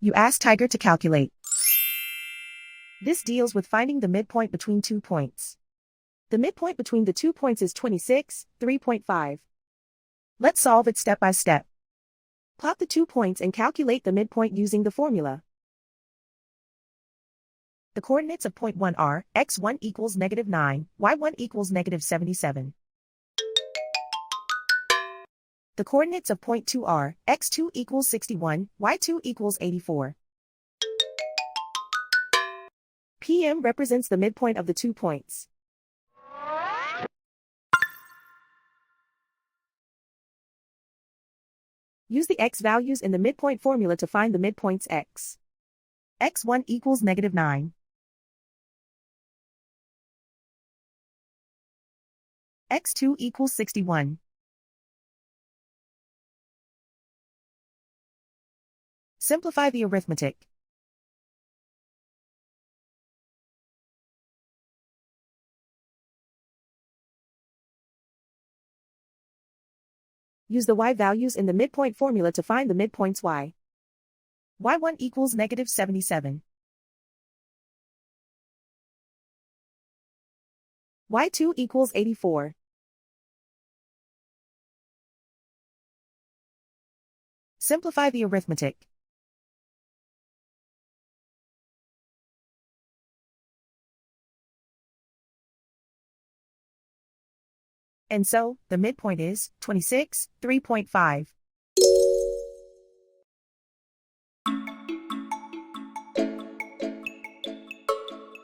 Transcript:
You ask Tiger to calculate. This deals with finding the midpoint between 2 points. The midpoint between the 2 points is 26, 3.5. Let's solve it step by step. Plot the 2 points and calculate the midpoint using the formula. The coordinates of point 1 are, x1 equals -9, y1 equals -77. The coordinates of point 2 are, x2 equals 61, y2 equals 84. PM represents the midpoint of the 2 points. Use the x values in the midpoint formula to find the midpoints x. x1 equals -9. x2 equals 61. Simplify the arithmetic. Use the y values in the midpoint formula to find the midpoints y. y1 equals -77. y2 equals 84. Simplify the arithmetic. And so, the midpoint is 26, 3.5.